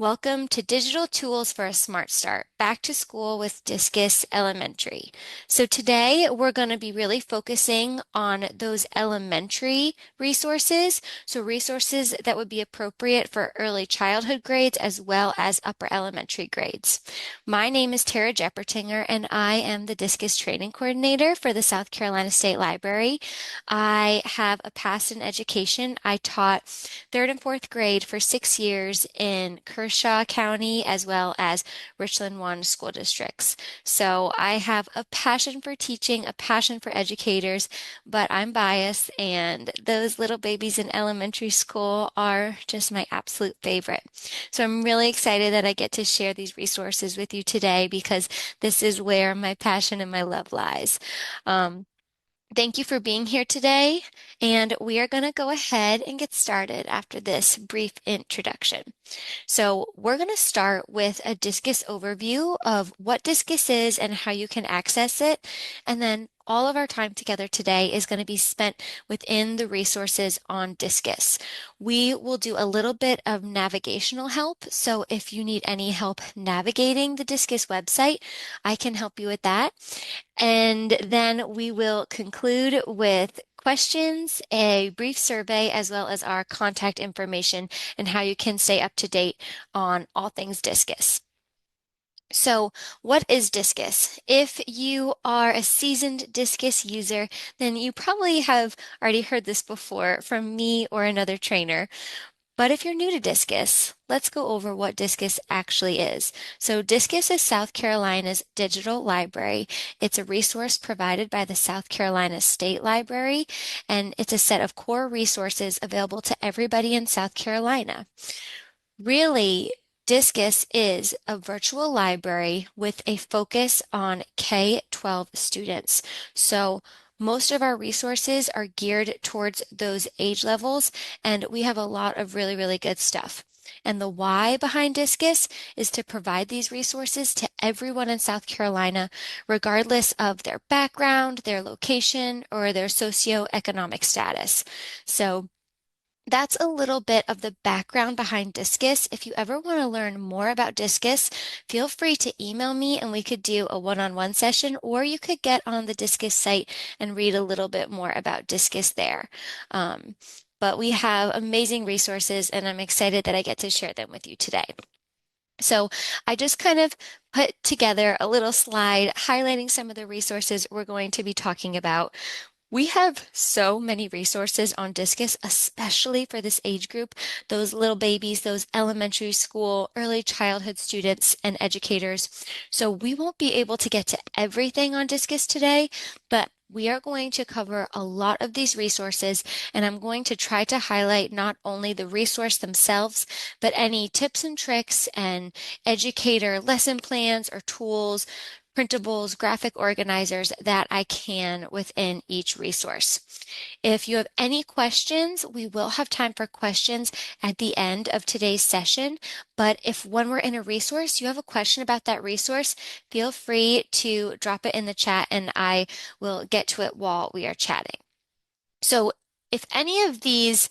Welcome to Digital Tools for a Smart Start, Back to School with Discus Elementary. So today we're going to be really focusing on those elementary resources, so resources that would be appropriate for early childhood grades as well as upper elementary grades. My name is Tara Jeppertinger and I am the Discus Training Coordinator for the South Carolina State Library. I have a past in education. I taught third and fourth grade for 6 years in Kershaw County as well as Richland One school districts. So I have a passion for teaching, a passion for educators, but I'm biased, and those little babies in elementary school are just my absolute favorite. So I'm really excited that I get to share these resources with you today because this is where my passion and my love lies. Um, Thank you for being here today, and we are going to go ahead and get started after this brief introduction. So we're going to start with a Discus overview of what Discus is and how you can access it. And then all of our time together today is going to be spent within the resources on Discus. We will do a little bit of navigational help. So if you need any help navigating the Discus website, I can help you with that. And then we will conclude with questions, a brief survey, as well as our contact information and how you can stay up to date on all things Discus. So, what is Discus? If you are a seasoned Discus user, then you probably have already heard this before from me or another trainer. But if you're new to Discus, let's go over what Discus actually is. So Discus is South Carolina's digital library. It's a resource provided by the South Carolina State Library, and it's a set of core resources available to everybody in South Carolina. Really, Discus is a virtual library with a focus on K-12 students. So most of our resources are geared towards those age levels, and we have a lot of really, really good stuff. And the why behind Discus is to provide these resources to everyone in South Carolina, regardless of their background, their location, or their socioeconomic status. So that's a little bit of the background behind Discus. If you ever want to learn more about Discus, feel free to email me and we could do a one-on-one session, or you could get on the Discus site and read a little bit more about Discus there. Um, but we have amazing resources and I'm excited that I get to share them with you today. So I just kind of put together a little slide highlighting some of the resources we're going to be talking about. We have so many resources on Discus, especially for this age group, those little babies, those elementary school, early childhood students and educators. So we won't be able to get to everything on Discus today, but we are going to cover a lot of these resources, and I'm going to try to highlight not only the resource themselves, but any tips and tricks and educator lesson plans or tools, printables, graphic organizers that I can within each resource. If you have any questions, we will have time for questions at the end of today's session. But if when we're in a resource, you have a question about that resource, feel free to drop it in the chat and I will get to it while we are chatting. So if any of these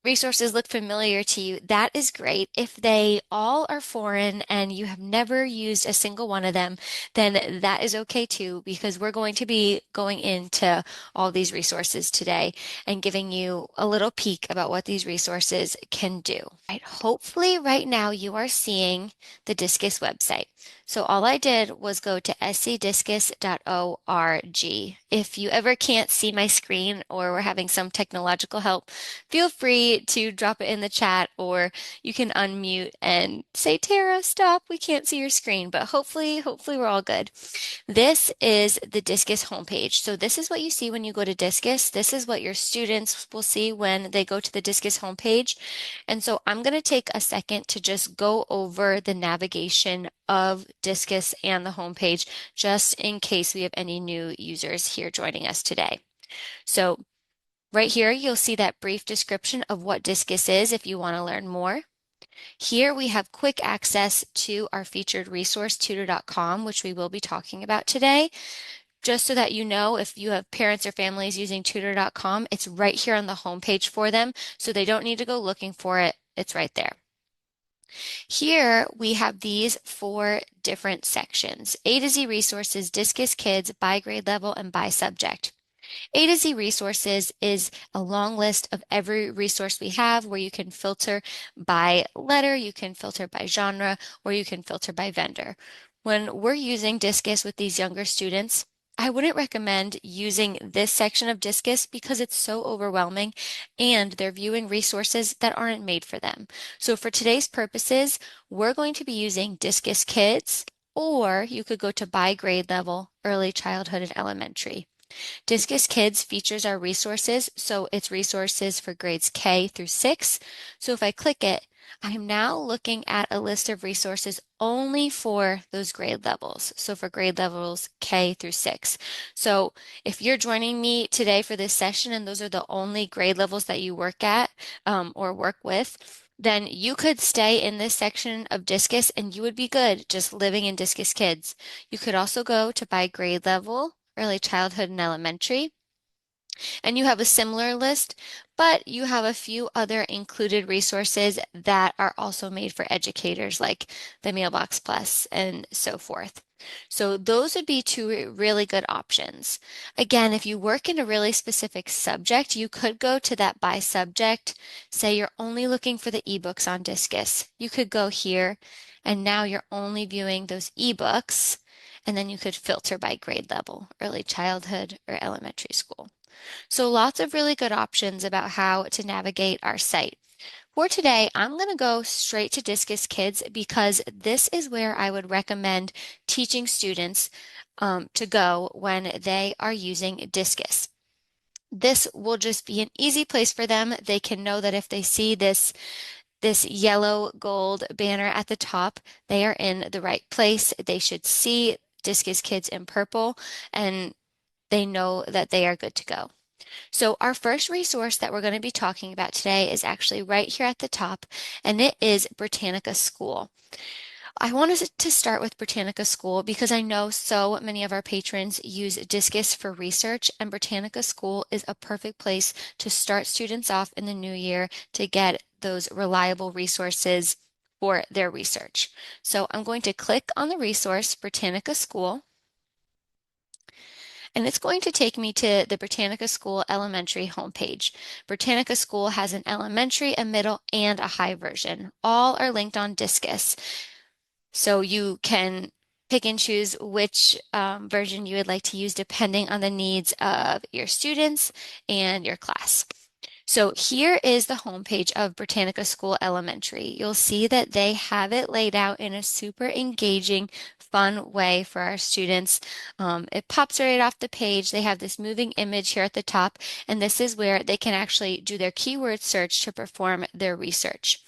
resources look familiar to you, that is great. If they all are foreign and you have never used a single one of them, then that is okay too, because we're going to be going into all these resources today and giving you a little peek about what these resources can do. Right, hopefully right now you are seeing the Discus website. So all I did was go to scdiscus.org. If you ever can't see my screen or we're having some technological help, feel free to drop it in the chat, or you can unmute and say, Tara, stop, we can't see your screen, but hopefully we're all good. This is the Discus homepage. So this is what you see when you go to Discus. This is what your students will see when they go to the Discus homepage. And so I'm going to take a second to just go over the navigation of Discus and the homepage, just in case we have any new users here joining us today. So right here, you'll see that brief description of what Discus is if you want to learn more. Here we have quick access to our featured resource, tutor.com, which we will be talking about today. Just so that you know, if you have parents or families using tutor.com, it's right here on the homepage for them, so they don't need to go looking for it. It's right there. Here we have these four different sections: A to Z resources, Discus Kids, by grade level, and by subject. A to Z resources is a long list of every resource we have where you can filter by letter, you can filter by genre, or you can filter by vendor. When we're using Discus with these younger students, I wouldn't recommend using this section of Discus because it's so overwhelming and they're viewing resources that aren't made for them. So for today's purposes, we're going to be using Discus Kids, or you could go to by grade level, early childhood and elementary. Discus Kids features our resources, so it's resources for grades K through 6. So if I click it, I am now looking at a list of resources only for those grade levels. So for grade levels K through 6. So if you're joining me today for this session and those are the only grade levels that you work at or work with, then you could stay in this section of Discus and you would be good just living in Discus Kids. You could also go to by grade level, early childhood and elementary, and you have a similar list, but you have a few other included resources that are also made for educators, like the Mailbox Plus and so forth. So those would be two really good options. Again, if you work in a really specific subject, you could go to that by subject. Say you're only looking for the ebooks on Discus. You could go here, and now you're only viewing those ebooks, and then you could filter by grade level, early childhood or elementary school. So lots of really good options about how to navigate our site. For today, I'm going to go straight to Discus Kids because this is where I would recommend teaching students to go when they are using Discus. This will just be an easy place for them. They can know that if they see this yellow gold banner at the top, they are in the right place. They should see Discus Kids in purple and they know that they are good to go. So our first resource that we're going to be talking about today is actually right here at the top, and it is Britannica School. I wanted to start with Britannica School because I know so many of our patrons use Discus for research, and Britannica School is a perfect place to start students off in the new year to get those reliable resources for their research. So I'm going to click on the resource Britannica School, and it's going to take me to the Britannica School Elementary homepage. Britannica School has an elementary, a middle, and a high version. All are linked on Discus. So you can pick and choose which version you would like to use depending on the needs of your students and your class. So here is the homepage of Britannica School Elementary. You'll see that they have it laid out in a super engaging, fun way for our students. It pops right off the page. They have this moving image here at the top, and this is where they can actually do their keyword search to perform their research.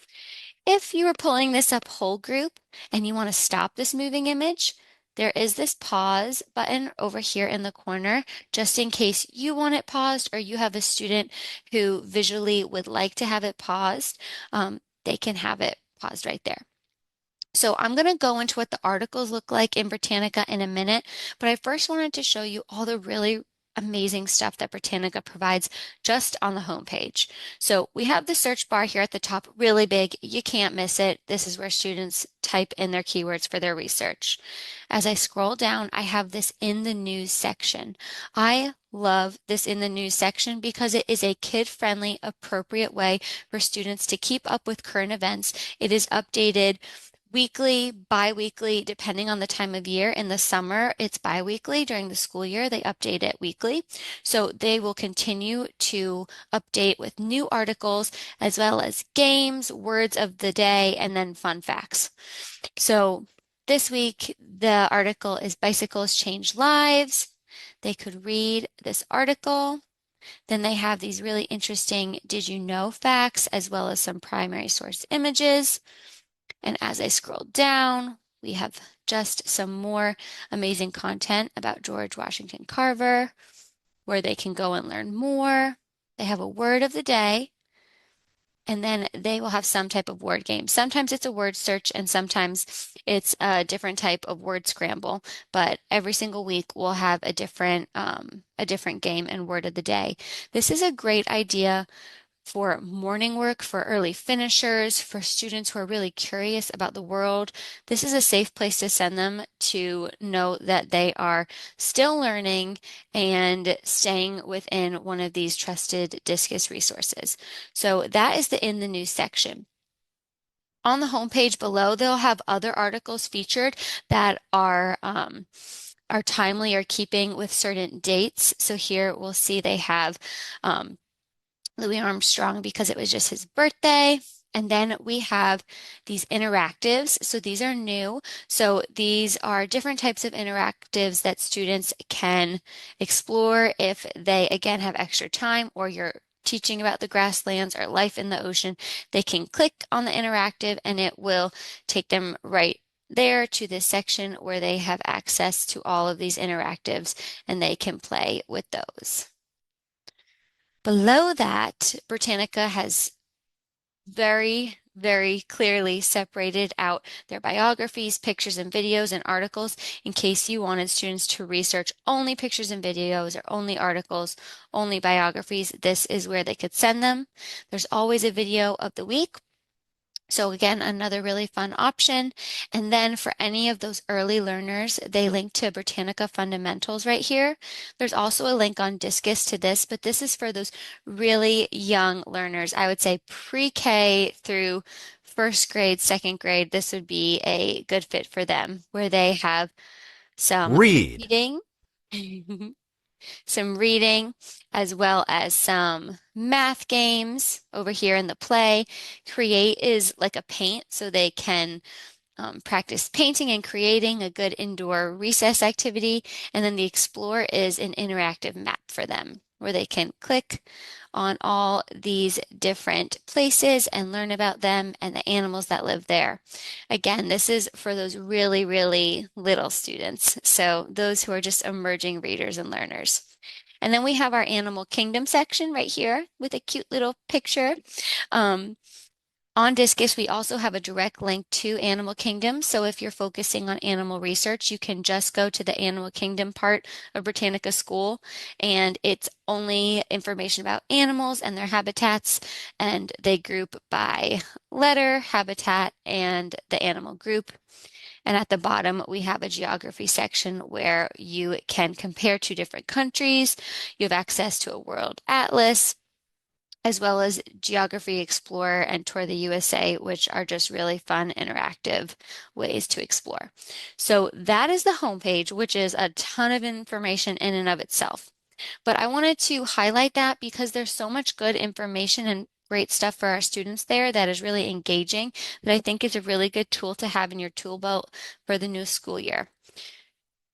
If you are pulling this up whole group and you want to stop this moving image, there is this pause button over here in the corner, just in case you want it paused or you have a student who visually would like to have it paused, they can have it paused right there. So I'm going to go into what the articles look like in Britannica in a minute, but I first wanted to show you all the really amazing stuff that Britannica provides just on the homepage. So we have the search bar here at the top, really big. You can't miss it. This is where students type in their keywords for their research. As I scroll down, I have this in the news section. I love this in the news section because it is a kid-friendly, appropriate way for students to keep up with current events. It is updated weekly, bi-weekly, depending on the time of year. In the summer, it's bi-weekly. During the school year, they update it weekly. So they will continue to update with new articles as well as games, words of the day, and then fun facts. So this week, the article is Bicycles Change Lives. They could read this article. Then they have these really interesting Did You Know facts as well as some primary source images. And as I scroll down, we have just some more amazing content about George Washington Carver, where they can go and learn more. They have a word of the day, and then they will have some type of word game. Sometimes it's a word search, and sometimes it's a different type of word scramble. But every single week we'll have a different game and word of the day. This is a great idea for morning work, for early finishers, for students who are really curious about the world. This is a safe place to send them to know that they are still learning and staying within one of these trusted Discus resources. So that is the in the news section. On the homepage below, they'll have other articles featured that are timely or keeping with certain dates. So here we'll see they have um, Louis Armstrong because it was just his birthday. And then we have these interactives. So these are new. So these are different types of interactives that students can explore if they, again, have extra time or you're teaching about the grasslands or life in the ocean. They can click on the interactive and it will take them right there to this section where they have access to all of these interactives and they can play with those. Below that, Britannica has very clearly separated out their biographies, pictures and videos and articles in case you wanted students to research only pictures and videos or only articles, only biographies. This is where they could send them. There's always a video of the week. So again, another really fun option. And then for any of those early learners, they link to Britannica Fundamentals right here. There's also a link on Discus to this, but this is for those really young learners. I would say pre-K through first grade, second grade, this would be a good fit for them, where they have some Read. reading. Some reading, as well as some math games over here in the play. Create is like a paint, so they can practice painting and creating a good indoor recess activity. And then the Explore is an interactive map for them where they can click on all these different places and learn about them and the animals that live there. Again, this is for those really little students. So those who are just emerging readers and learners. And then we have our Animal Kingdom section right here with a cute little picture. Um, on Discus, we also have a direct link to Animal Kingdom. So if you're focusing on animal research, you can just go to the Animal Kingdom part of Britannica School, and it's only information about animals and their habitats, and they group by letter, habitat, and the animal group. And at the bottom, we have a geography section where you can compare two different countries. You have access to a world atlas, as well as Geography Explorer and Tour the USA, which are just really fun, interactive ways to explore. So that is the homepage, which is a ton of information in and of itself. But I wanted to highlight that because there's so much good information and great stuff for our students there that is really engaging that I think is a really good tool to have in your tool belt for the new school year.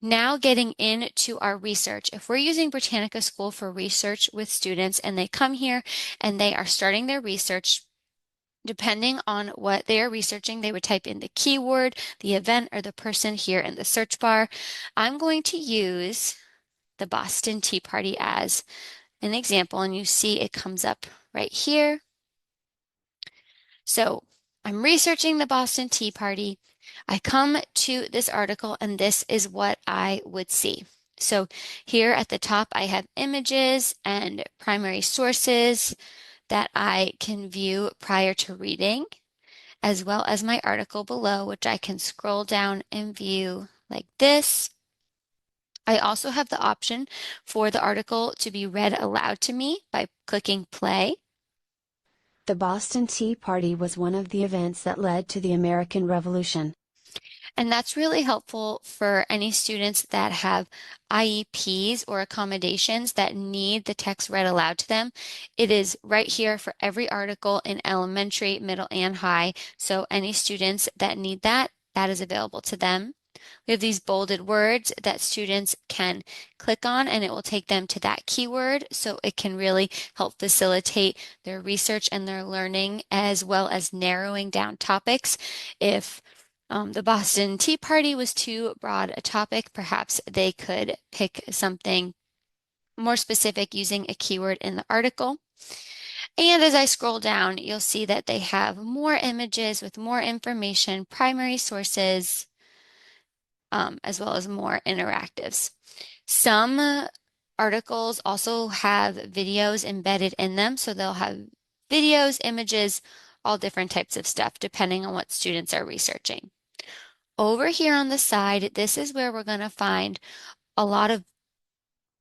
Now getting into our research. If we're using Britannica School for research with students and they come here and they are starting their research, depending on what they are researching, they would type in the keyword, the event, or the person here in the search bar. I'm going to use the Boston Tea Party as an example, and you see it comes up right here. So I'm researching the Boston Tea Party. I come to this article and this is what I would see. So here at the top, I have images and primary sources that I can view prior to reading, as well as my article below, which I can scroll down and view like this. I also have the option for the article to be read aloud to me by clicking play. The Boston Tea Party was one of the events that led to the American Revolution. And that's really helpful for any students that have IEPs or accommodations that need the text read aloud to them. It is right here for every article in elementary, middle, and high. So any students that need that, that is available to them. We have these bolded words that students can click on and it will take them to that keyword. So it can really help facilitate their research and their learning as well as narrowing down topics. If the Boston Tea Party was too broad a topic, perhaps they could pick something more specific using a keyword in the article. And as I scroll down, you'll see that they have more images with more information, primary sources, as well as more interactives. Some articles also have videos embedded in them, so they'll have videos, images, all different types of stuff, depending on what students are researching. Over here on the side, this is where we're going to find a lot of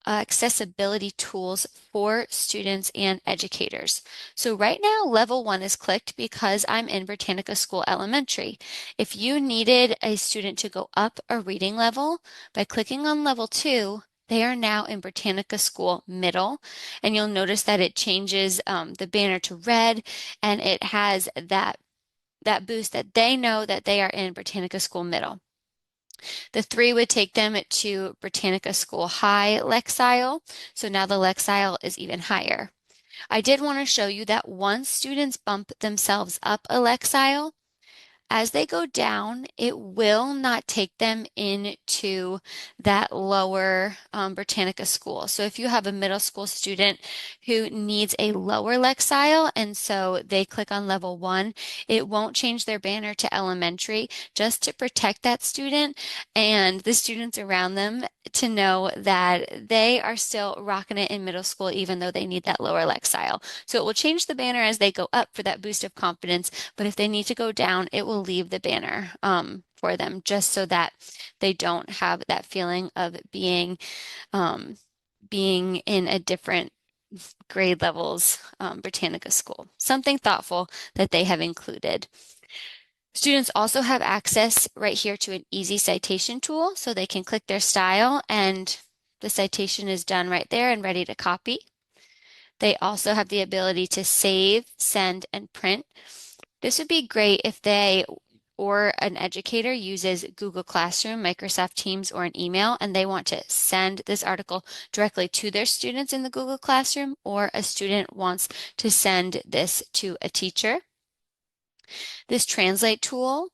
accessibility tools for students and educators. So right now, level 1 is clicked because I'm in Britannica School Elementary. If you needed a student to go up a reading level, by clicking on level 2, they are now in Britannica School Middle, and you'll notice that it changes the banner to red, and it has that boost that they know that they are in Britannica School Middle. The 3 would take them to Britannica School High Lexile. So now the Lexile is even higher. I did want to show you that once students bump themselves up a Lexile, as they go down, it will not take them into that lower Britannica school. So if you have a middle school student who needs a lower Lexile, and so they click on level 1, it won't change their banner to elementary just to protect that student and the students around them to know that they are still rocking it in middle school, even though they need that lower Lexile. So it will change the banner as they go up for that boost of confidence, but if they need to go down, it will leave the banner for them just so that they don't have that feeling of um, being in a different grade levels Britannica school. Something thoughtful that they have included. Students also have access right here to an easy citation tool, so they can click their style and the citation is done right there and ready to copy. They also have the ability to save, send, and print. This would be great if they or an educator uses Google Classroom, Microsoft Teams, or an email, and they want to send this article directly to their students in the Google Classroom, or a student wants to send this to a teacher. This translate tool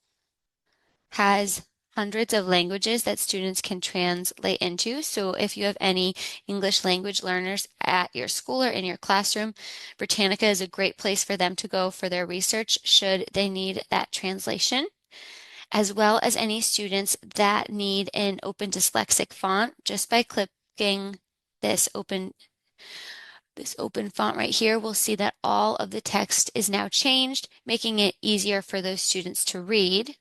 has hundreds of languages that students can translate into. So if you have any English language learners at your school or in your classroom, Britannica is a great place for them to go for their research should they need that translation, as well as any students that need an open dyslexic font. Just by clicking this open font right here, we'll see that all of the text is now changed, making it easier for those students to read.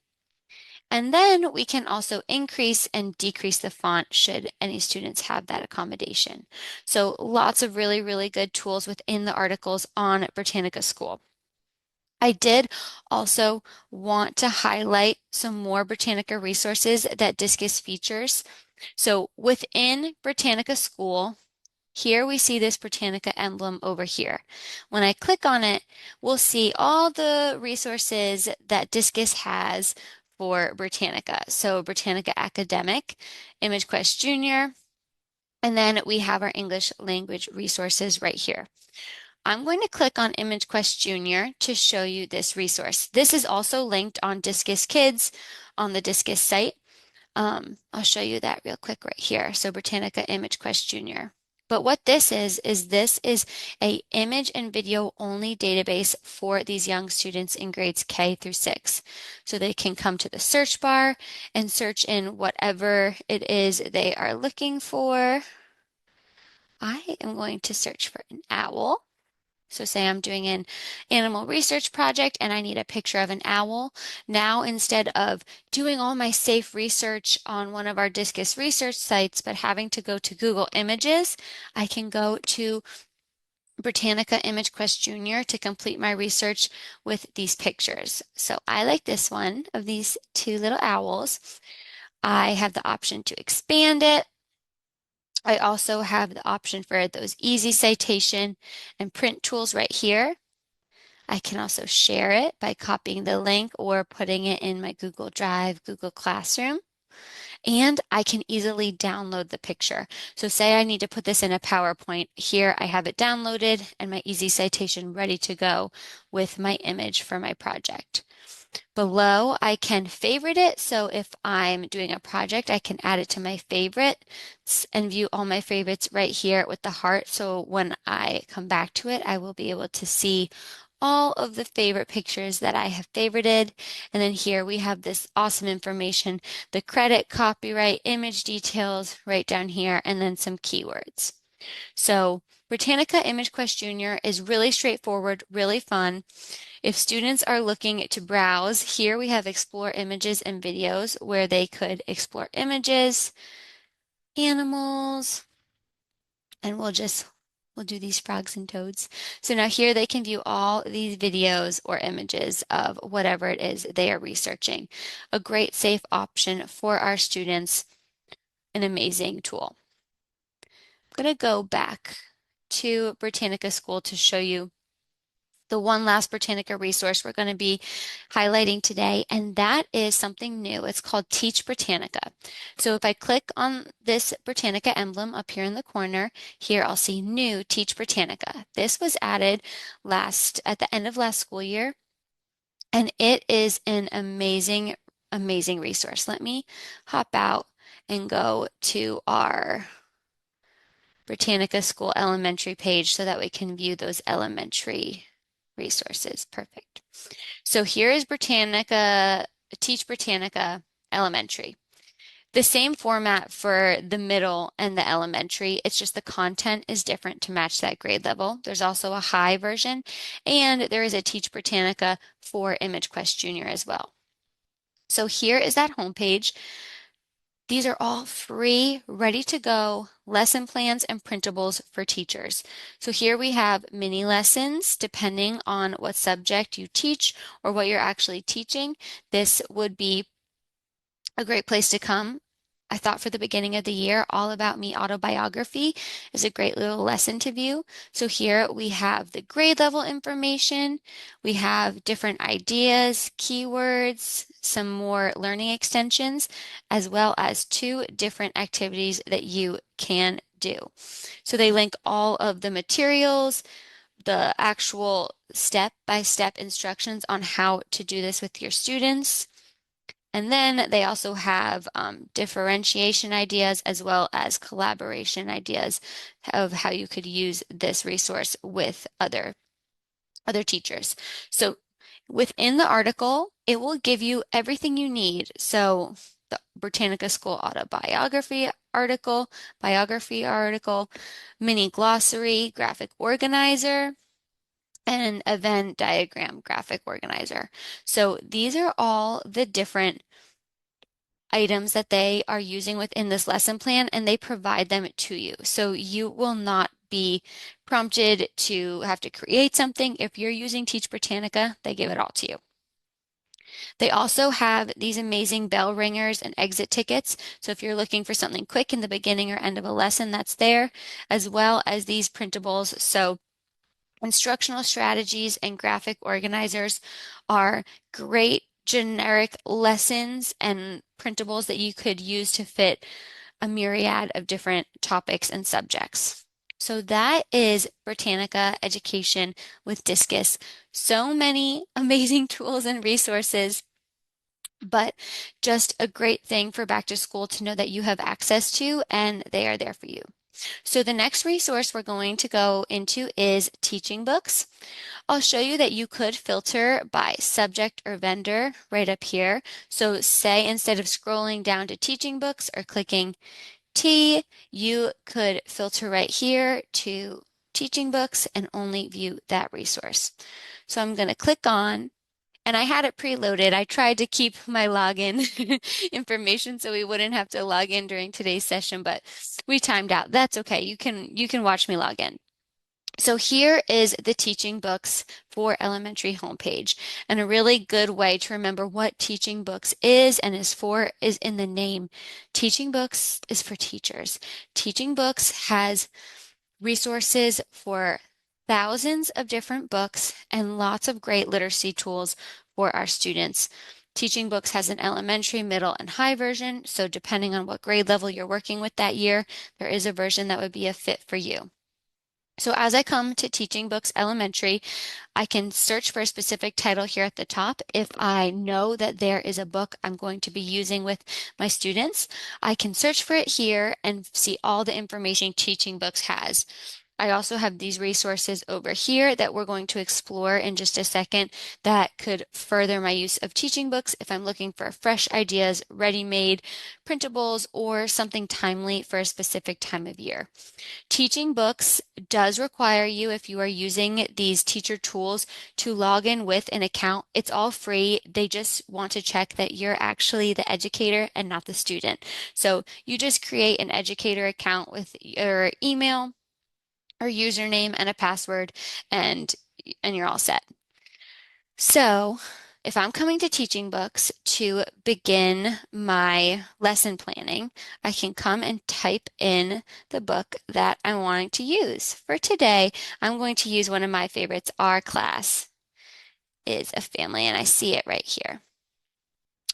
And then we can also increase and decrease the font should any students have that accommodation. So lots of really, really good tools within the articles on Britannica School. I did also want to highlight some more Britannica resources that Discus features. So within Britannica School, here we see this Britannica emblem over here. When I click on it, we'll see all the resources that Discus has for Britannica. So Britannica Academic, ImageQuest Junior, and then we have our English language resources right here. I'm going to click on ImageQuest Junior to show you this resource. This is also linked on Discus Kids on the Discus site. I'll show you that real quick right here. So Britannica ImageQuest Junior. But what this is a image and video only database for these young students in grades K through 6. So they can come to the search bar and search in whatever it is they are looking for. I am going to search for an owl. So say I'm doing an animal research project and I need a picture of an owl. Now, instead of doing all my safe research on one of our Discus research sites, but having to go to Google Images, I can go to Britannica ImageQuest Junior to complete my research with these pictures. So I like this one of these two little owls. I have the option to expand it. I also have the option for those easy citation and print tools right here. I can also share it by copying the link or putting it in my Google Drive, Google Classroom. And I can easily download the picture. So say I need to put this in a PowerPoint. Here I have it downloaded and my easy citation ready to go with my image for my project. Below, I can favorite it. So if I'm doing a project, I can add it to my favorites and view all my favorites right here with the heart. So when I come back to it, I will be able to see all of the favorite pictures that I have favorited. And then here we have this awesome information, the credit, copyright, image details right down here, and then some keywords. So Britannica Image Quest Junior is really straightforward, really fun. If students are looking to browse, here we have Explore Images and Videos where they could explore images, animals, and we'll do these frogs and toads. So now here they can view all these videos or images of whatever it is they are researching. A great safe option for our students, an amazing tool. I'm going to go back to Britannica School to show you the one last Britannica resource we're going to be highlighting today, and that is something new. It's called Teach Britannica. So if I click on this Britannica emblem up here in the corner, here I'll see New Teach Britannica. This was added at the end of last school year, and it is an amazing, amazing resource. Let me hop out and go to our Britannica School Elementary page so that we can view those elementary resources. Perfect. So here is Britannica, Teach Britannica Elementary. The same format for the middle and the elementary. It's just the content is different to match that grade level. There's also a high version, and there is a Teach Britannica for Image Quest Junior as well. So here is that homepage. These are all free, ready to go lesson plans and printables for teachers. So here we have mini lessons depending on what subject you teach or what you're actually teaching. This would be a great place to come. I thought for the beginning of the year, All About Me autobiography is a great little lesson to view. So here we have the grade level information. We have different ideas, keywords, some more learning extensions, as well as two different activities that you can do. So they link all of the materials, the actual step-by-step instructions on how to do this with your students. And then they also have differentiation ideas as well as collaboration ideas of how you could use this resource with other teachers. So within the article, it will give you everything you need. So the Britannica School autobiography biography article, mini glossary, graphic organizer, and a Venn diagram graphic organizer. So these are all the different items that they are using within this lesson plan, and they provide them to you. So you will not be prompted to have to create something. If you're using Teach Britannica, they give it all to you. They also have these amazing bell ringers and exit tickets. So if you're looking for something quick in the beginning or end of a lesson, that's there, as well as these printables. So instructional strategies and graphic organizers are great generic lessons and printables that you could use to fit a myriad of different topics and subjects. So that is Britannica Education with Discus. So many amazing tools and resources, but just a great thing for back to school to know that you have access to and they are there for you. So the next resource we're going to go into is teaching books. I'll show you that you could filter by subject or vendor right up here. So say instead of scrolling down to teaching books or clicking T, you could filter right here to teaching books and only view that resource. So I'm going to click on, and I had it preloaded. I tried to keep my login information so we wouldn't have to log in during today's session, but we timed out. That's okay. You can watch me log in. So here is the teaching books for elementary homepage. And a really good way to remember what teaching books is and is for is in the name. Teaching books is for teachers. Teaching books has resources for thousands of different books and lots of great literacy tools for our students. Teaching Books has an elementary, middle, and high version. So depending on what grade level you're working with that year, there is a version that would be a fit for you. So as I come to Teaching Books Elementary, I can search for a specific title here at the top. If I know that there is a book I'm going to be using with my students, I can search for it here and see all the information Teaching Books has. I also have these resources over here that we're going to explore in just a second that could further my use of teaching books if I'm looking for fresh ideas, ready-made printables, or something timely for a specific time of year. Teaching books does require you, if you are using these teacher tools, to log in with an account. It's all free. They just want to check that you're actually the educator and not the student. So you just create an educator account with your email or username and a password, and you're all set. So, if I'm coming to teaching books to begin my lesson planning, I can come and type in the book that I'm wanting to use. For today, I'm going to use one of my favorites. Our class is a family, and I see it right here.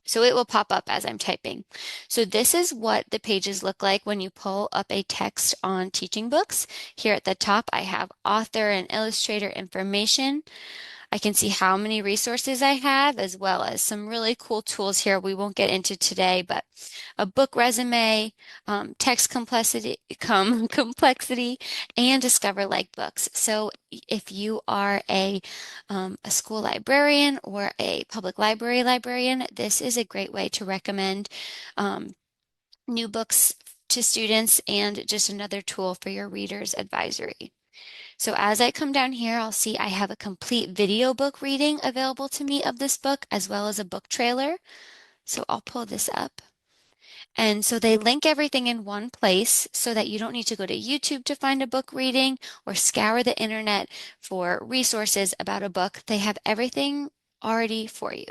So it will pop up as I'm typing. So this is what the pages look like when you pull up a text on teaching books. Here at the top, I have author and illustrator information. I can see how many resources I have, as well as some really cool tools here we won't get into today, but a book resume, text complexity, and discover like books. So if you are a school librarian or a public library librarian, this is a great way to recommend um, new books to students and just another tool for your readers advisory. So as I come down here, I'll see I have a complete video book reading available to me of this book, as well as a book trailer. So I'll pull this up. And so they link everything in one place so that you don't need to go to YouTube to find a book reading or scour the internet for resources about a book. They have everything already for you.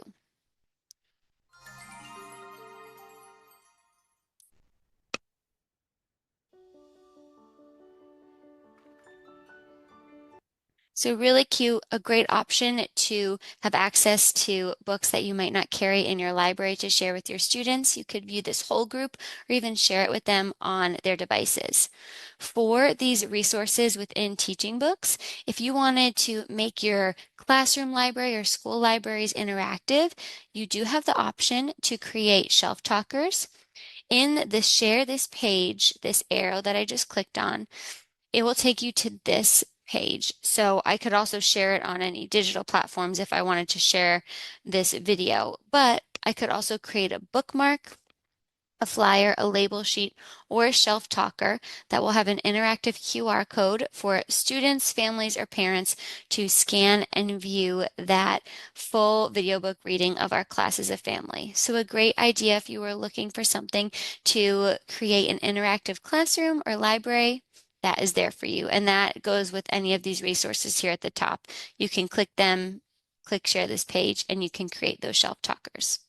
So really cute, a great option to have access to books that you might not carry in your library to share with your students. You could view this whole group or even share it with them on their devices. For these resources within teaching books, if you wanted to make your classroom library or school libraries interactive, you do have the option to create shelf talkers. In the share this page, this arrow that I just clicked on, it will take you to this page. So I could also share it on any digital platforms if I wanted to share this video, but I could also create a bookmark, a flyer, a label sheet, or a shelf talker that will have an interactive QR code for students, families, or parents to scan and view that full video book reading of our class as a family. So a great idea if you were looking for something to create an interactive classroom or library, that is there for you. And that goes with any of these resources here at the top. You can click them, click share this page, and you can create those shelf talkers.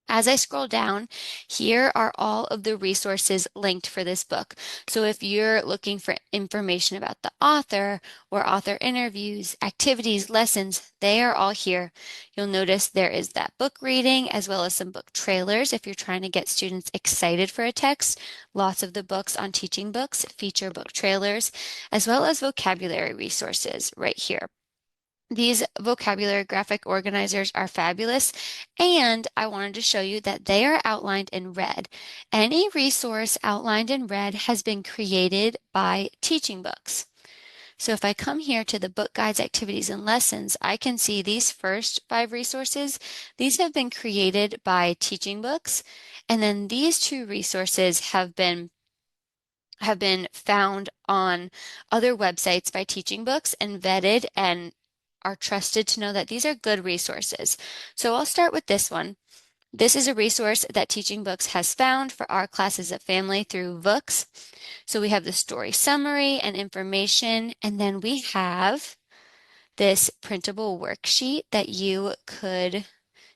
As I scroll down, here are all of the resources linked for this book. So if you're looking for information about the author or author interviews, activities, lessons, they are all here. You'll notice there is that book reading as well as some book trailers if you're trying to get students excited for a text. Lots of the books on teaching books feature book trailers as well as vocabulary resources right here. These vocabulary graphic organizers are fabulous, and I wanted to show you that they are outlined in red. Any resource outlined in red has been created by teaching books. So if I come here to the book guides, activities, and lessons, I can see these first 5 resources. These have been created by teaching books, and then these 2 resources have been found on other websites by teaching books and vetted and are trusted to know that these are good resources. So I'll start with this one. This is a resource that Teaching Books has found for our classes of family through books. So we have the story summary and information, and then we have this printable worksheet that you could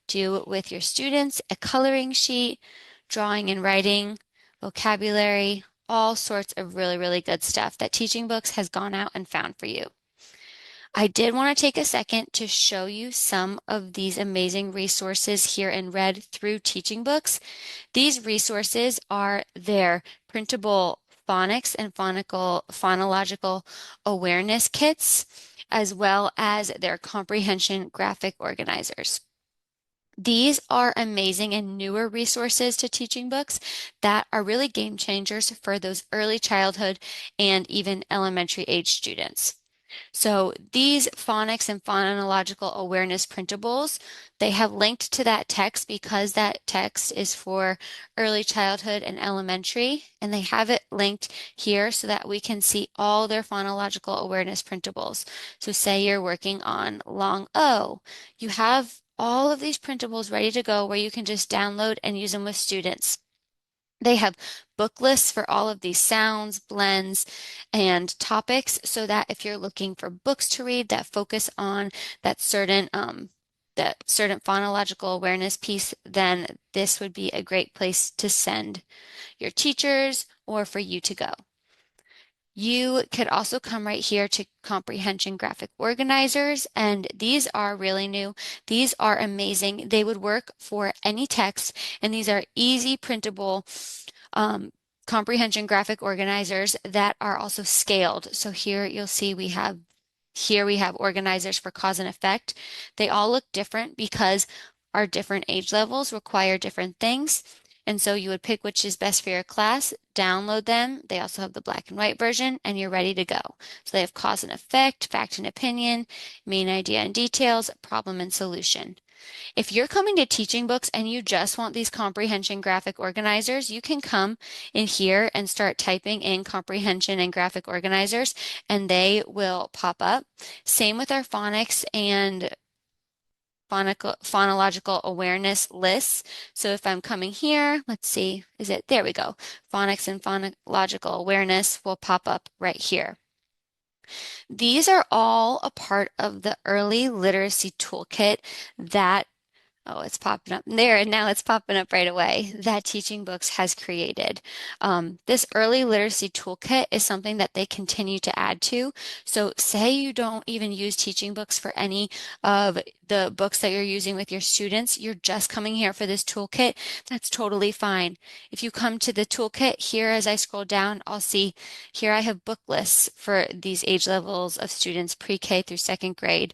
do with your students, a coloring sheet, drawing and writing, vocabulary, all sorts of really, really good stuff that Teaching Books has gone out and found for you. I did want to take a second to show you some of these amazing resources here in red through Teaching Books. These resources are their printable phonics and phonological awareness kits, as well as their comprehension graphic organizers. These are amazing and newer resources to teaching books that are really game changers for those early childhood and even elementary age students. So these phonics and phonological awareness printables, they have linked to that text because that text is for early childhood and elementary, and they have it linked here so that we can see all their phonological awareness printables. So say you're working on long O, you have all of these printables ready to go where you can just download and use them with students. They have book lists for all of these sounds, blends, and topics so that if you're looking for books to read that focus on that certain phonological awareness piece, then this would be a great place to send your teachers or for you to go. You could also come right here to comprehension graphic organizers, and these are really new. These are amazing. They would work for any text, and these are easy printable um, comprehension graphic organizers that are also scaled. So here you'll see we have organizers for cause and effect. They all look different because our different age levels require different things. And so you would pick which is best for your class, download them. They also have the black and white version, and you're ready to go. So they have cause and effect, fact and opinion, main idea and details, problem and solution. If you're coming to teaching books and you just want these comprehension graphic organizers, you can come in here and start typing in comprehension and graphic organizers, and they will pop up. Same with our phonics and phonological awareness lists. So if I'm coming here, let's see, there we go. Phonics and phonological awareness will pop up right here. These are all a part of the early literacy toolkit that Oh, it's popping up there, and now it's popping up right away. That Teaching Books has created. This early literacy toolkit is something that they continue to add to. So, say you don't even use teaching books for any of the books that you're using with your students, you're just coming here for this toolkit. That's totally fine. If you come to the toolkit here, as I scroll down, I'll see here I have book lists for these age levels of students pre-K through second grade.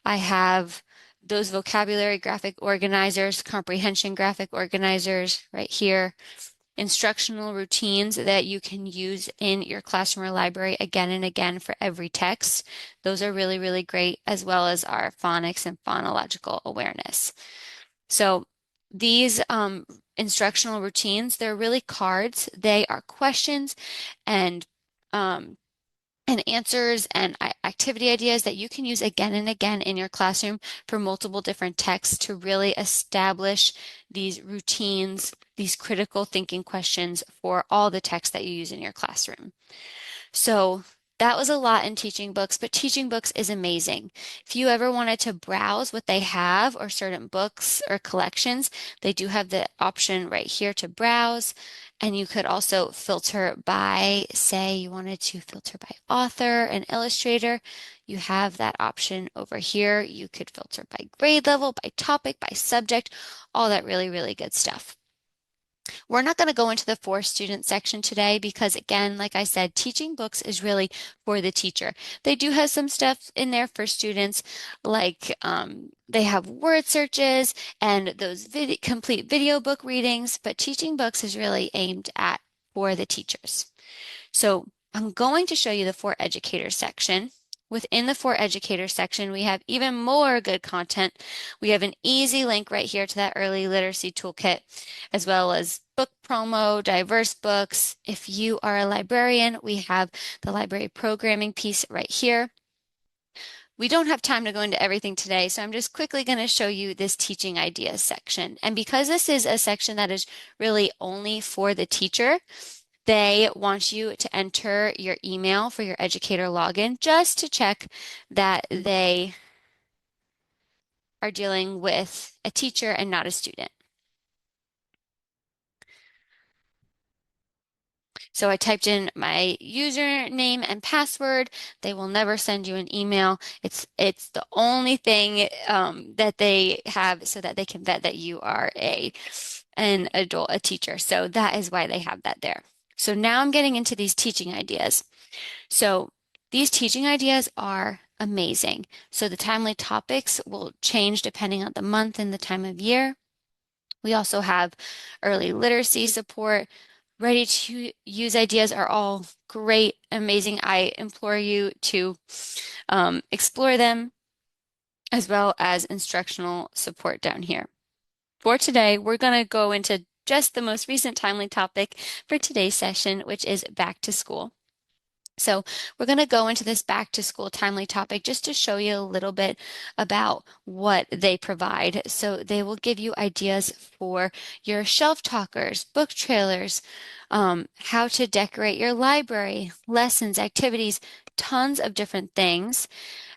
I have those vocabulary graphic organizers, comprehension graphic organizers right here, instructional routines that you can use in your classroom or library again and again for every text. Those are really, really great, as well as our phonics and phonological awareness. So these instructional routines, they're really cards. They are questions and um, and answers and activity ideas that you can use again and again in your classroom for multiple different texts to really establish these routines, these critical thinking questions for all the text that you use in your classroom. So that was a lot in teaching books, but teaching books is amazing. If you ever wanted to browse what they have or certain books or collections, they do have the option right here to browse. And you could also filter by, say you wanted to filter by author and illustrator, you have that option over here. You could filter by grade level, by topic, by subject, all that really, really good stuff. We're not going to go into the for student section today because, again, like I said, teaching books is really for the teacher. They do have some stuff in there for students, like they have word searches and those complete video book readings, but teaching books is really aimed at for the teachers. So I'm going to show you the For Educators section. Within the For Educators section, we have even more good content. We have an easy link right here to that early literacy toolkit, as well as book promo, diverse books. If you are a librarian, we have the library programming piece right here. We don't have time to go into everything today, so I'm just quickly going to show you this teaching ideas section. And because this is a section that is really only for the teacher, they want you to enter your email for your educator login just to check that they are dealing with a teacher and not a student. So I typed in my username and password. They will never send you an email. It's the only thing that they have so that they can vet that you are an adult, a teacher. So that is why they have that there. So now I'm getting into these teaching ideas. So these teaching ideas are amazing. So the timely topics will change depending on the month and the time of year. We also have early literacy support. Ready to use ideas are all great, amazing. I implore you to explore them as well as instructional support down here. For today, we're going to go into just the most recent timely topic for today's session, which is back to school. So we're going to go into this back to school timely topic just to show you a little bit about what they provide. So they will give you ideas for your shelf talkers, book trailers, how to decorate your library, lessons, activities, tons of different things,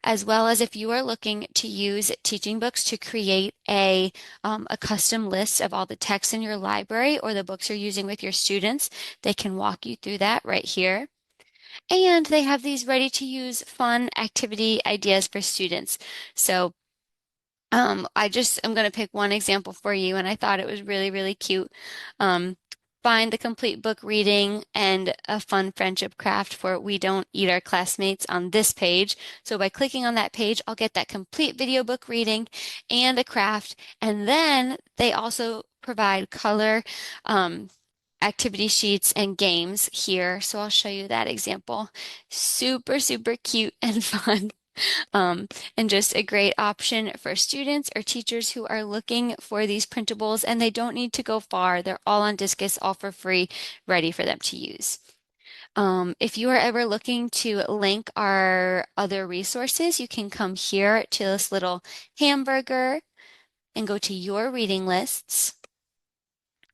as well as if you are looking to use teaching books to create a custom list of all the texts in your library or the books you're using with your students, they can walk you through that right here. And they have these ready to use fun activity ideas for students. So I'm going to pick one example for you, and I thought it was really, really cute. Um, find the complete book reading and a fun friendship craft for We Don't Eat Our Classmates on this page. So by clicking on that page, I'll get that complete video book reading and a craft. And then they also provide color, activity sheets and games here. So I'll show you that example. Super, super cute and fun. Um, and just a great option for students or teachers who are looking for these printables, and they don't need to go far. They're all on Discus, all for free, ready for them to use. If you are ever looking to link our other resources, you can come here to this little hamburger and go to your reading lists,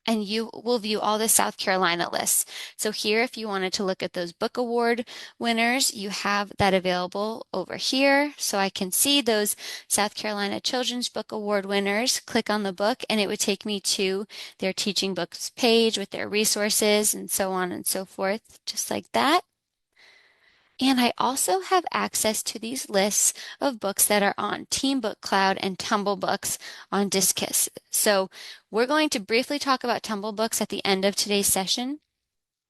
and you will view all the South Carolina lists. So here, if you wanted to look at those book award winners, you have that available over here. So I can see those South Carolina Children's Book Award winners, click on the book, and it would take me to their teaching books page with their resources and so on and so forth, just like that. And I also have access to these lists of books that are on Team Book Cloud and Tumble Books on Discus. So we're going to briefly talk about Tumble Books at the end of today's session,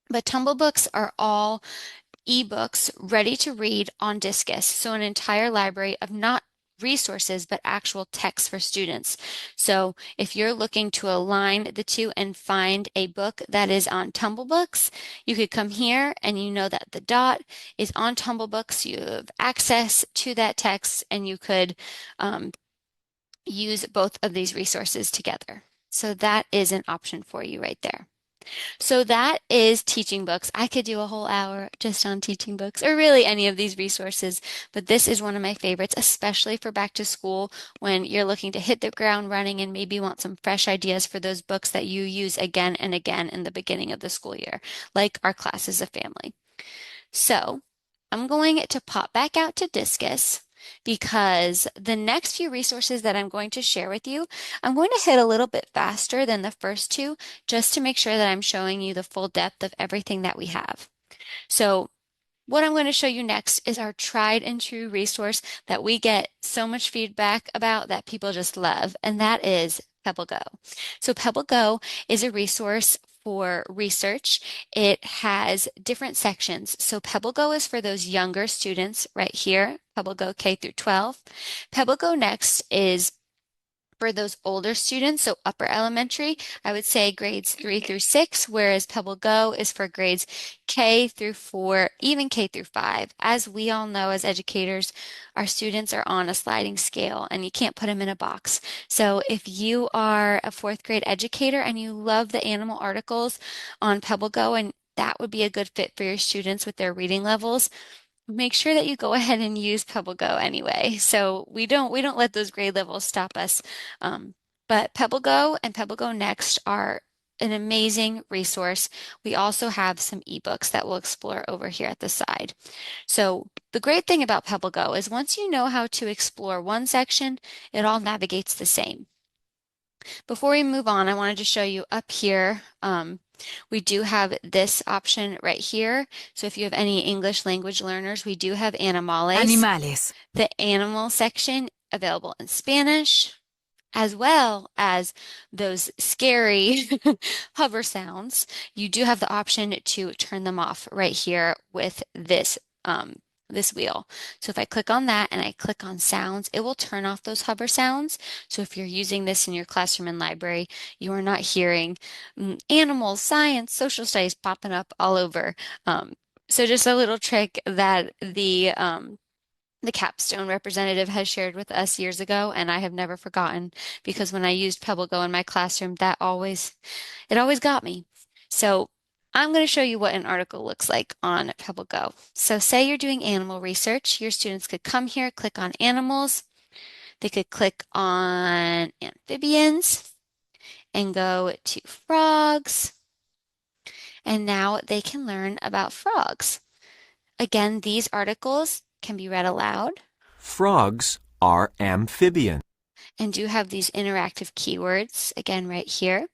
but Tumble Books are all eBooks ready to read on Discus. So an entire library of not resources, but actual text for students. So if you're looking to align the two and find a book that is on Tumblebooks, you could come here and you know that the dot is on Tumblebooks. You have access to that text and you could use both of these resources together. So that is an option for you right there. So that is teaching books. I could do a whole hour just on teaching books or really any of these resources, but this is one of my favorites, especially for back to school when you're looking to hit the ground running and maybe want some fresh ideas for those books that you use again and again in the beginning of the school year, like our class as a family. So I'm going to pop back out to Discus because the next few resources that I'm going to share with you, I'm going to hit a little bit faster than the first two just to make sure that I'm showing you the full depth of everything that we have. So what I'm going to show you next is our tried and true resource that we get so much feedback about that people just love, and that is Pebble Go. So Pebble Go is a resource for research. It has different sections. So Pebble Go is for those younger students right here, Pebble Go K through 12. Pebble Go Next is for those older students, so upper elementary, I would say grades 3 through 6, whereas Pebble Go is for grades K through 4, even K through 5. As we all know as educators, our students are on a sliding scale and you can't put them in a box. So if you are a fourth grade educator and you love the animal articles on Pebble Go, and that would be a good fit for your students with their reading levels, make sure that you go ahead and use Pebble Go anyway. So we don't let those grade levels stop us. But Pebble Go and Pebble Go Next are an amazing resource. We also have some ebooks that we'll explore over here at the side. So the great thing about Pebble Go is once you know how to explore one section, it all navigates the same. Before we move on, I wanted to show you up here. We do have this option right here. So if you have any English language learners, we do have Animales, Animales. the animal section available in Spanish, as well as those scary hover sounds. You do have the option to turn them off right here with this this wheel. So if I click on that and I click on sounds, it will turn off those hover sounds. So if you're using this in your classroom and library, you are not hearing animals, science, social studies popping up all over. Um, so just a little trick that the capstone representative has shared with us years ago, and I have never forgotten because when I used PebbleGo in my classroom, it always got me. So I'm going to show you what an article looks like on PebbleGo. So say you're doing animal research, your students could come here, click on animals, they could click on amphibians and go to frogs, and now they can learn about frogs. Again, these articles can be read aloud Frogs are amphibian. and do have these interactive keywords, again, right here.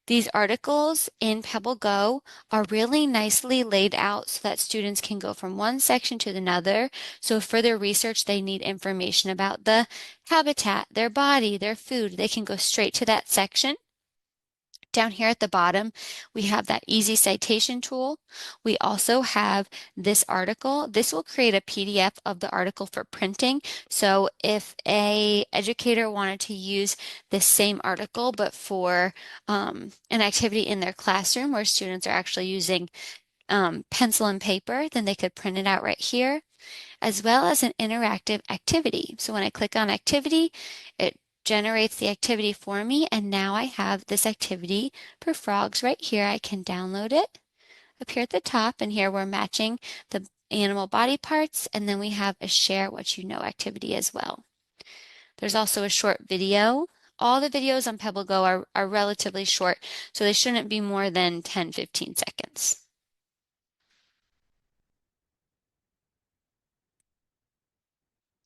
These articles in PebbleGo are really nicely laid out so that students can go from one section to another. So for their research, they need information about the habitat, their body, their food. They can go straight to that section. Down here at the bottom, we have that easy citation tool. We also have this article. This will create a PDF of the article for printing. So if a educator wanted to use this same article, but for an activity in their classroom where students are actually using pencil and paper, then they could print it out right here, as well as an interactive activity. So when I click on activity, it generates the activity for me, and now I have this activity for frogs right here. I can download it up here at the top, and here we're matching the animal body parts, and then we have a share what you know activity as well. There's also a short video. All the videos on PebbleGo are relatively short, so they shouldn't be more than 10-15 seconds.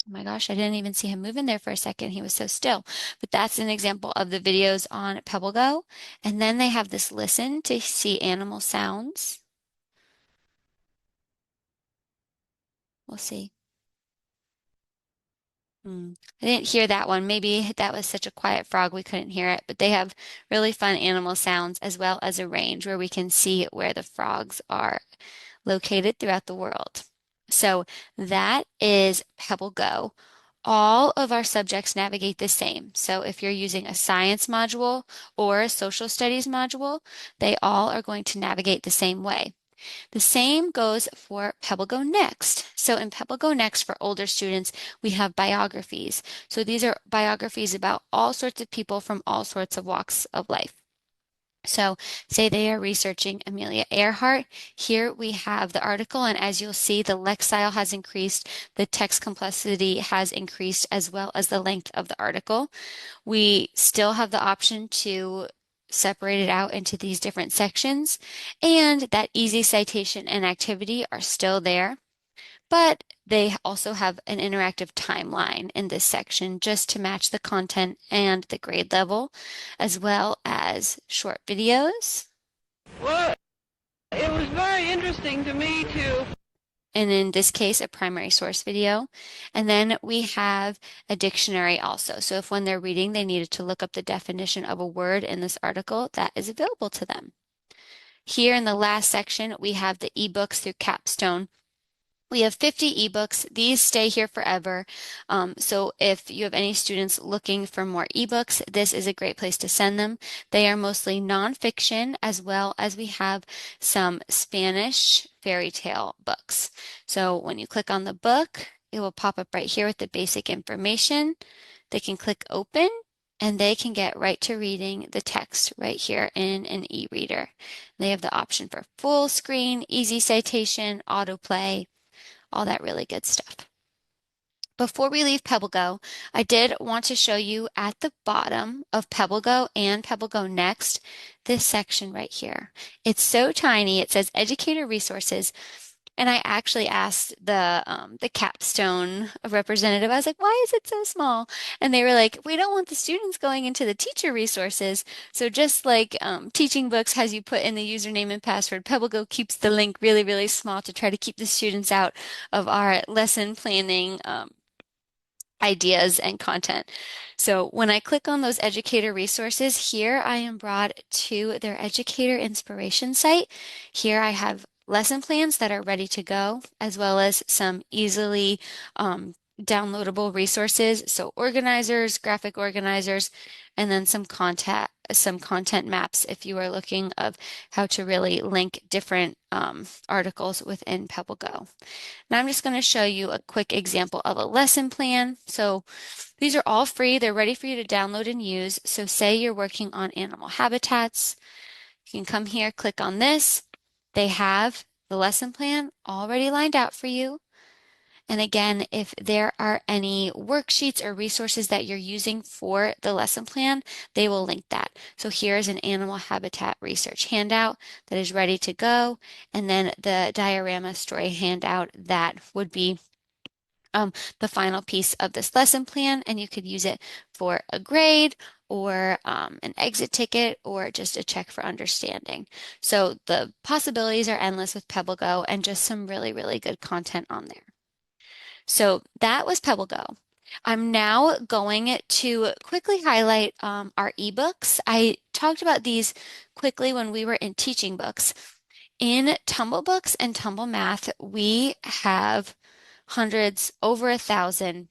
Oh my gosh, I didn't even see him move in there for a second. He was so still. But that's an example of the videos on PebbleGo. And then they have this listen to see animal sounds. We'll see. I didn't hear that one. Maybe that was such a quiet frog we couldn't hear it. But they have really fun animal sounds as well as a range where we can see where the frogs are located throughout the world. So that is PebbleGo. All of our subjects navigate the same. So if you're using a science module or a social studies module, they all are going to navigate the same way. The same goes for PebbleGo Next. So in PebbleGo Next for older students, we have biographies. So these are biographies about all sorts of people from all sorts of walks of life. So say they are researching Amelia Earhart. Here we have the article, and as you'll see, the lexile has increased, the text complexity has increased, as well as the length of the article. We still have the option to separate it out into these different sections, and that easy citation and activity are still there. But they also have an interactive timeline in this section just to match the content and the grade level, as well as short videos. Well, it was very interesting to me too. And in this case, a primary source video. And then we have a dictionary also. So if when they're reading, they needed to look up the definition of a word in this article, that is available to them. Here in the last section, we have the eBooks through Capstone. We have 50 eBooks. These stay here forever. So if you have any students looking for more eBooks, this is a great place to send them. They are mostly nonfiction, as well as we have some Spanish fairy tale books. So when you click on the book, it will pop up right here with the basic information. They can click open, and they can get right to reading the text right here in an e-reader. They have the option for full screen, easy citation, autoplay, all that really good stuff. Before we leave PebbleGo, I did want to show you at the bottom of PebbleGo and PebbleGo Next, this section right here. It's so tiny. It says Educator Resources. And I actually asked the capstone representative, I was like, why is it so small? And they were like, we don't want the students going into the teacher resources. So just like Teaching Books has you put in the username and password, PebbleGo keeps the link really, really small to try to keep the students out of our lesson planning ideas and content. So when I click on those educator resources, here I am brought to their educator inspiration site. Here I have lesson plans that are ready to go, as well as some easily downloadable resources. So organizers, graphic organizers, and then some content maps if you are looking of how to really link different articles within PebbleGo. Now I'm just going to show you a quick example of a lesson plan. So these are all free. They're ready for you to download and use. So say you're working on animal habitats. You can come here, click on this. They have the lesson plan already lined out for you. And again, if there are any worksheets or resources that you're using for the lesson plan, they will link that. So here's an animal habitat research handout that is ready to go. And then the diorama story handout that would be the final piece of this lesson plan, and you could use it for a grade or an exit ticket or just a check for understanding. So the possibilities are endless with PebbleGo and just some really, really good content on there. So that was PebbleGo. I'm now going to quickly highlight our eBooks. I talked about these quickly when we were in teaching books. In Tumble Books and Tumble Math, we have hundreds, over 1,000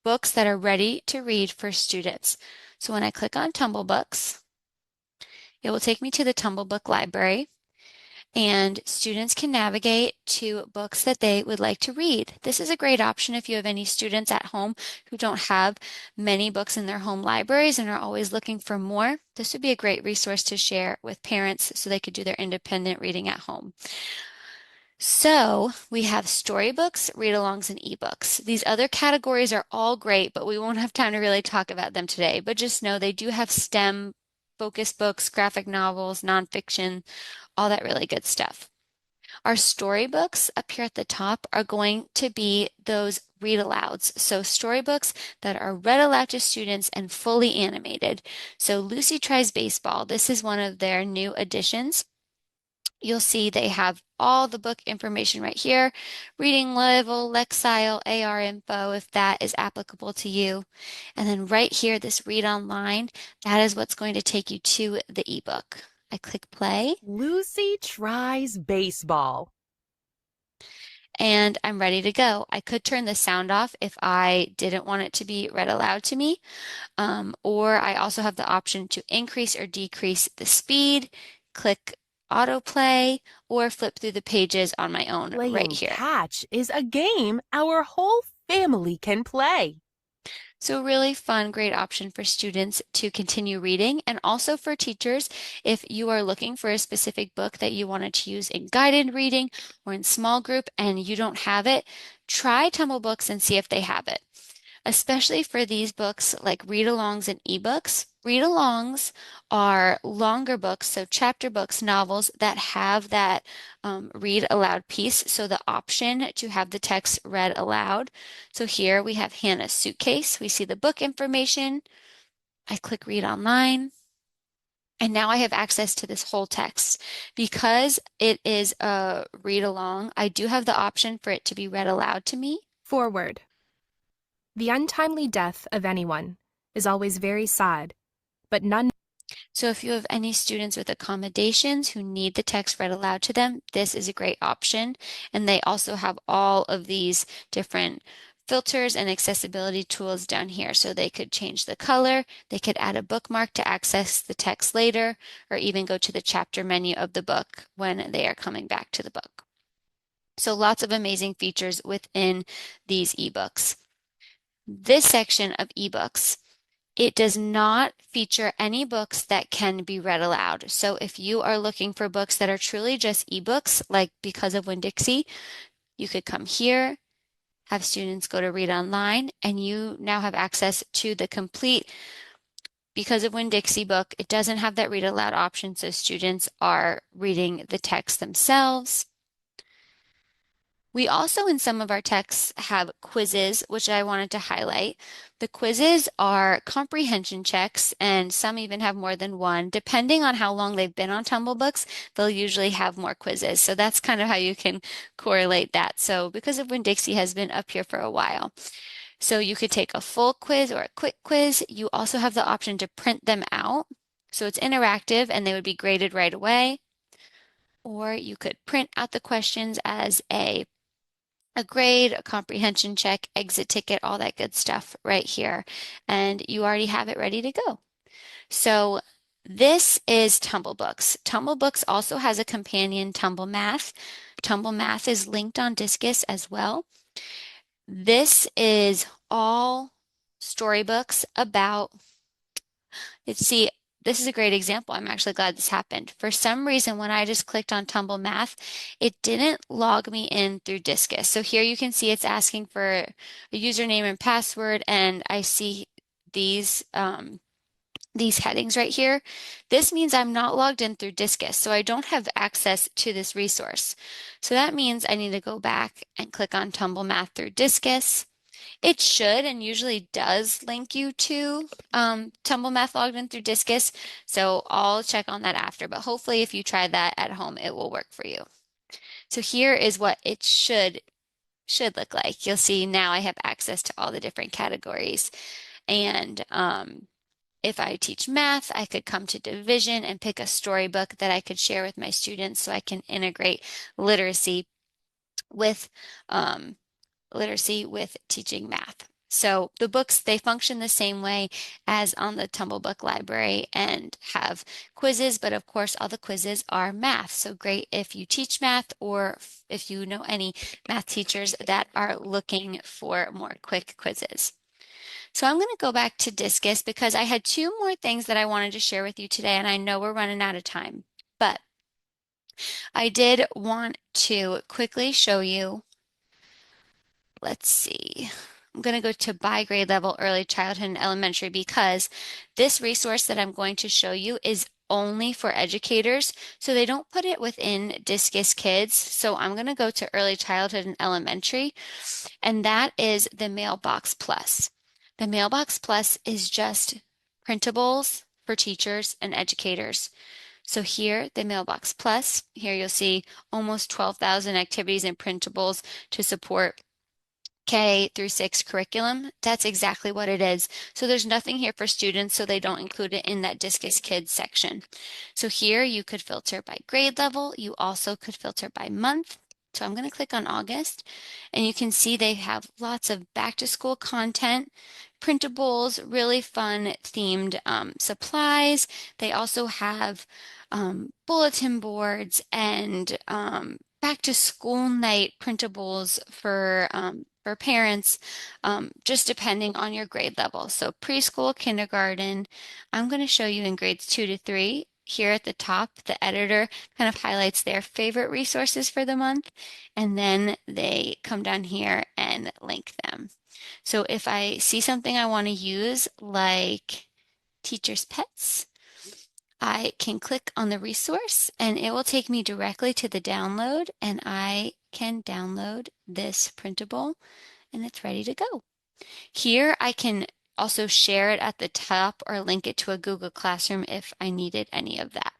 books that are ready to read for students. So when I click on Tumble Books, it will take me to the Tumble Book Library, and students can navigate to books that they would like to read. This is a great option if you have any students at home who don't have many books in their home libraries and are always looking for more. This would be a great resource to share with parents so they could do their independent reading at home. So we have storybooks, read-alongs, and ebooks. These other categories are all great, but we won't have time to really talk about them today. But just know they do have STEM focused books, graphic novels, nonfiction, all that really good stuff. Our storybooks up here at the top are going to be those read alouds. So storybooks that are read aloud to students and fully animated. So Lucy Tries Baseball. This is one of their new additions. You'll see they have all the book information right here, reading level, Lexile, AR info, if that is applicable to you. And then right here, this read online, that is what's going to take you to the ebook. I click play. Lucy Tries Baseball. And I'm ready to go. I could turn the sound off if I didn't want it to be read aloud to me. Or I also have the option to increase or decrease the speed, click autoplay, or flip through the pages on my own right Playing here. catch is a game our whole family can play. So really fun, great option for students to continue reading, and also for teachers if you are looking for a specific book that you wanted to use in guided reading or in small group and you don't have it, try Tumble Books and see if they have it. Especially for these books like read-alongs and ebooks. Read-alongs are longer books, so chapter books, novels that have that read aloud piece, so the option to have the text read aloud. So here we have Hannah's Suitcase. We see the book information. I click read online. And now I have access to this whole text. Because it is a read along, I do have the option for it to be read aloud to me. Forward. The untimely death of anyone is always very sad, but none. So if you have any students with accommodations who need the text read aloud to them, this is a great option. And they also have all of these different filters and accessibility tools down here. So they could change the color, they could add a bookmark to access the text later, or even go to the chapter menu of the book when they are coming back to the book. So lots of amazing features within these ebooks. This section of ebooks, it does not feature any books that can be read aloud. So if you are looking for books that are truly just ebooks, like Because of Winn-Dixie, you could come here, have students go to read online, and you now have access to the complete Because of Winn-Dixie book. It doesn't have that read aloud option, so students are reading the text themselves. We also, in some of our texts, have quizzes, which I wanted to highlight. The quizzes are comprehension checks, and some even have more than one. Depending on how long they've been on Tumble Books, they'll usually have more quizzes. So that's kind of how you can correlate that. So Because of Winn-Dixie has been up here for a while. So you could take a full quiz or a quick quiz. You also have the option to print them out. So it's interactive and they would be graded right away. or you could print out the questions as a grade, a comprehension check, exit ticket, all that good stuff right here. And you already have it ready to go. So this is Tumble Books. Tumble Books also has a companion, Tumble Math. Tumble Math is linked on Discus as well. This is all storybooks about, let's see, this is a great example. I'm actually glad this happened. For some reason, when I just clicked on Tumble Math, it didn't log me in through Discus. So here you can see it's asking for a username and password, and I see these these headings right here. This means I'm not logged in through Discus, so I don't have access to this resource. So that means I need to go back and click on Tumble Math through Discus. It should and usually does link you to Tumble Math logged in through Discus, so I'll check on that after, but hopefully if you try that at home, it will work for you. So here is what it should look like. You'll see now I have access to all the different categories. And if I teach math, I could come to division and pick a storybook that I could share with my students so I can integrate literacy with teaching math. So the books, they function the same way as on the Tumble Book Library and have quizzes, but of course all the quizzes are math. So great if you teach math or if you know any math teachers that are looking for more quick quizzes. So I'm going to go back to Discus because I had two more things that I wanted to share with you today, and I know we're running out of time, but I did want to quickly show you. Let's see. I'm going to go to by grade level, early childhood and elementary, because this resource that I'm going to show you is only for educators, so they don't put it within Discus Kids. So I'm going to go to early childhood and elementary, and that is the Mailbox Plus. The Mailbox Plus is just printables for teachers and educators. So here, the Mailbox Plus, here you'll see almost 12,000 activities and printables to support K through 6 curriculum. That's exactly what it is. So there's nothing here for students, so they don't include it in that Discus Kids section. So here you could filter by grade level. You also could filter by month. So I'm going to click on August, and you can see they have lots of back to school content, printables, really fun themed supplies. They also have bulletin boards and back to school night printables for parents, just depending on your grade level. So preschool, kindergarten, I'm going to show you in grades 2 to 3. Here at the top, the editor kind of highlights their favorite resources for the month, and then they come down here and link them. So if I see something I want to use, like teachers' pets, I can click on the resource and it will take me directly to the download, and I can download this printable and it's ready to go. Here I can also share it at the top or link it to a Google Classroom if I needed any of that.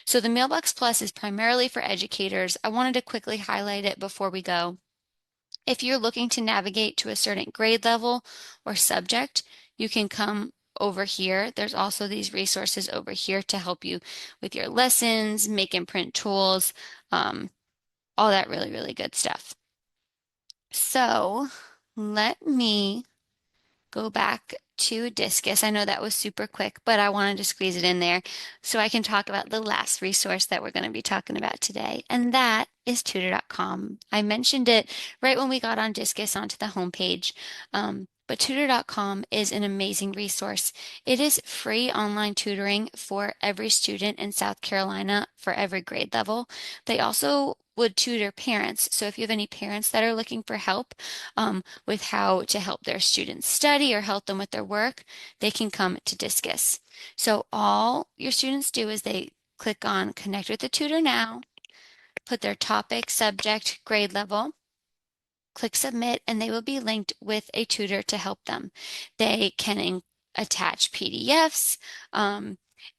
So the Mailbox Plus is primarily for educators. I wanted to quickly highlight it before we go. If you're looking to navigate to a certain grade level or subject, you can come over here. There's also these resources over here to help you with your lessons, make and print tools, all that really, really good stuff. So let me go back to Discus. I know that was super quick, but I wanted to squeeze it in there so I can talk about the last resource that we're going to be talking about today, and that is tutor.com. I mentioned it right when we got on Discus onto the homepage, but tutor.com is an amazing resource. It is free online tutoring for every student in South Carolina for every grade level. They also would tutor parents. So if you have any parents that are looking for help with how to help their students study or help them with their work, they can come to Discus. So all your students do is they click on Connect with the Tutor Now, put their topic, subject, grade level, click Submit, and they will be linked with a tutor to help them. They can attach PDFs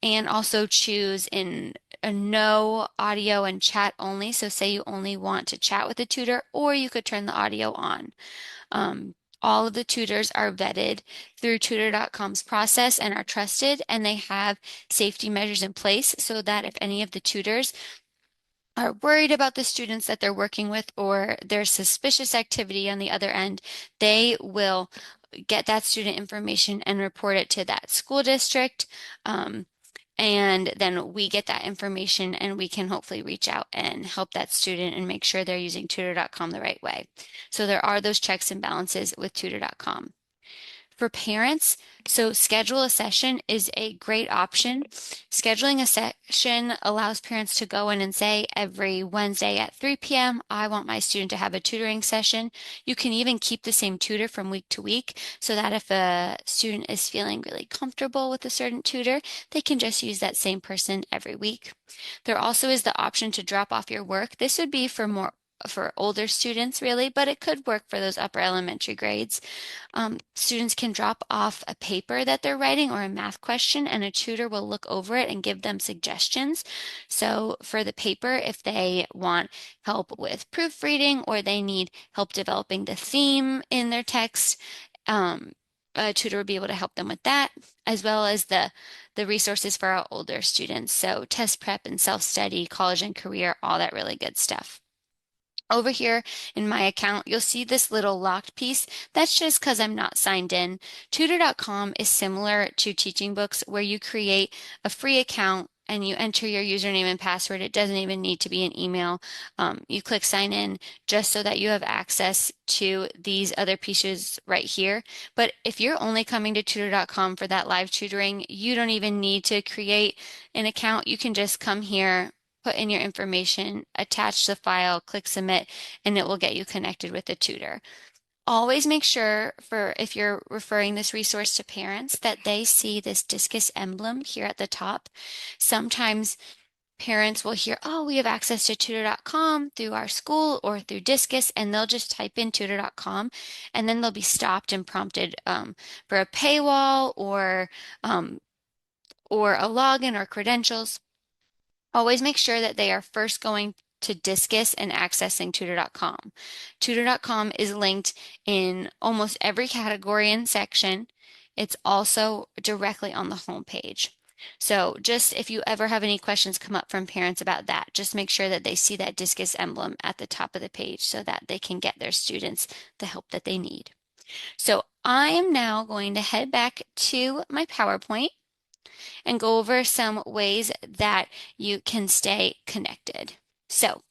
and also choose in a no audio and chat only. So say you only want to chat with a tutor, or you could turn the audio on. All of the tutors are vetted through tutor.com's process and are trusted, and they have safety measures in place so that if any of the tutors are worried about the students that they're working with, or there's suspicious activity on the other end, they will get that student information and report it to that school district. And then we get that information and we can hopefully reach out and help that student and make sure they're using tutor.com the right way. So there are those checks and balances with tutor.com. For parents, so schedule a session is a great option. Scheduling a session allows parents to go in and say, every Wednesday at 3 p.m., I want my student to have a tutoring session. You can even keep the same tutor from week to week so that if a student is feeling really comfortable with a certain tutor, they can just use that same person every week. There also is the option to drop off your work. This would be for older students really, but it could work for those upper elementary grades. Students can drop off a paper that they're writing or a math question, and a tutor will look over it and give them suggestions. So for the paper, if they want help with proofreading or they need help developing the theme in their text, um, a tutor will be able to help them with that, as well as the resources for our older students. So test prep and self-study, college and career, all that really good stuff. Over here in my account, you'll see this little locked piece. That's just because I'm not signed in. Tutor.com is similar to Teaching Books, where you create a free account and you enter your username and password. It doesn't even need to be an email. You click sign in just so that you have access to these other pieces right here. But if you're only coming to tutor.com for that live tutoring, you don't even need to create an account. You can just come here, put in your information, attach the file, click submit, and it will get you connected with the tutor. Always make sure for if you're referring this resource to parents that they see this Discus emblem here at the top. Sometimes parents will hear, oh, we have access to tutor.com through our school or through Discus, and they'll just type in tutor.com and then they'll be stopped and prompted for a paywall um, or a login or credentials. Always make sure that they are first going to Discus and accessing tutor.com. Tutor.com is linked in almost every category and section. It's also directly on the home page. So just if you ever have any questions come up from parents about that, just make sure that they see that Discus emblem at the top of the page so that they can get their students the help that they need. So I am now going to head back to my PowerPoint and go over some ways that you can stay connected. So,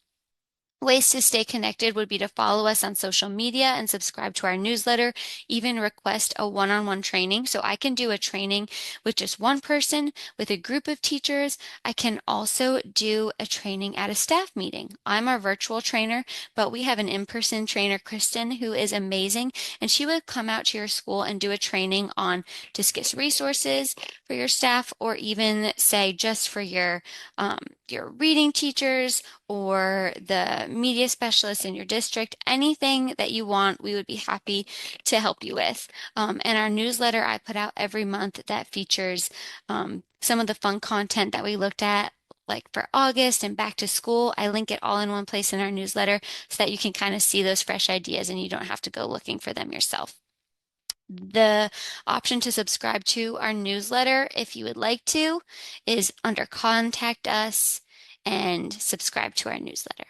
ways to stay connected would be to follow us on social media and subscribe to our newsletter, even request a one-on-one training. So I can do a training with just one person, with a group of teachers. I can also do a training at a staff meeting. I'm our virtual trainer, but we have an in-person trainer, Kristen, who is amazing, and she would come out to your school and do a training on Discus resources for your staff, or even say just for your reading teachers or the media specialist in your district, anything that you want, we would be happy to help you with. And our newsletter I put out every month that features some of the fun content that we looked at, like for August and back to school. I link it all in one place in our newsletter so that you can kind of see those fresh ideas and you don't have to go looking for them yourself. The option to subscribe to our newsletter, if you would like to, is under Contact Us and subscribe to our newsletter.